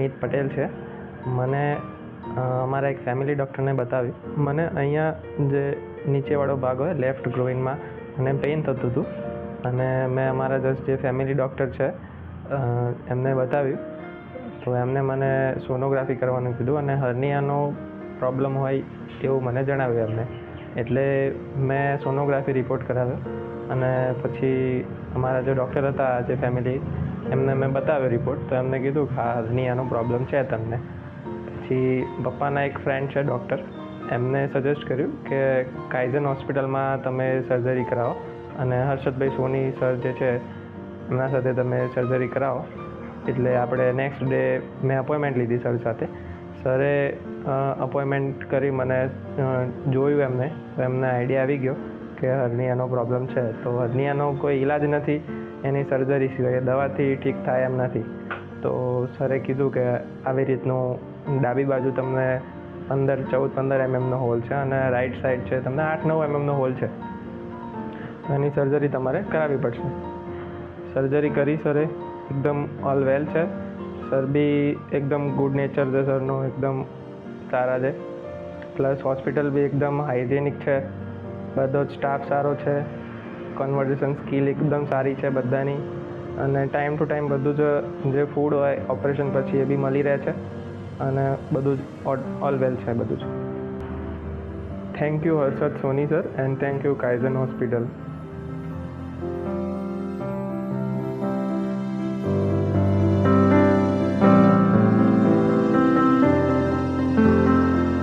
અમિત પટેલ છે. મને અમારા એક ફેમિલી ડૉક્ટરને બતાવ્યું. મને અહીંયા જે નીચેવાળો ભાગ હોય લેફ્ટ ગ્રોઇનમાં મને પેઇન થતું હતું અને મેં અમારા જે ફેમિલી ડૉક્ટર છે એમને બતાવ્યું. તો એમને મને સોનોગ્રાફી કરવાનું કીધું અને હર્નિયાનો પ્રોબ્લેમ હોય એવું મને જણાવ્યું એમને. એટલે મેં સોનોગ્રાફી રિપોર્ટ કરાવ્યો અને પછી અમારા જે ડૉક્ટર હતા જે ફેમિલી એમને મેં બતાવ્યો રિપોર્ટ. તો એમને કીધું કે હા હર્નિયાનો પ્રોબ્લેમ છે તમને. પછી પપ્પાના એક ફ્રેન્ડ છે ડૉક્ટર, એમને સજેસ્ટ કર્યું કે કાઇઝન હોસ્પિટલમાં તમે સર્જરી કરાવો અને હર્ષદભાઈ સોની સર જે છે એમના સાથે તમે સર્જરી કરાવો. એટલે આપણે નેક્સ્ટ ડે મેં અપોઇન્ટમેન્ટ લીધી સર સાથે. સરે અપોઇન્ટમેન્ટ કરી મને જોયું એમને, તો એમને આઈડિયા આવી ગયો કે હર્નિયાનો પ્રોબ્લેમ છે. તો હર્નિયાનો કોઈ ઈલાજ નથી એની સર્જરી સિવાય, દવાથી ઠીક થાય એમ નથી. તો સરે કીધું કે આવી રીતનું ડાબી બાજુ તમને 14-15 mm હોલ છે અને રાઈટ સાઈડ છે તમને 8-9 mm હોલ છે. તો એની સર્જરી તમારે કરાવવી પડશે. સર્જરી કરી સરે, એકદમ ઓલ વેલ છે. સર બી એકદમ ગુડ નેચર છે સરનું, એકદમ સારા છે. પ્લસ હોસ્પિટલ બી એકદમ હાઇજેનિક છે, બધો જ સ્ટાફ સારો છે, કન્વર્ઝેશન સ્કિલ એકદમ સારી છે બધાની, અને ટાઈમ ટુ ટાઈમ બધું જ જે ફૂડ હોય ઓપરેશન પછી એ બી મળી રહે છે અને બધું જ ઓલ વેલ છે બધું જ. Thank you Harshad Soni sir and thank you Kaizen hospital.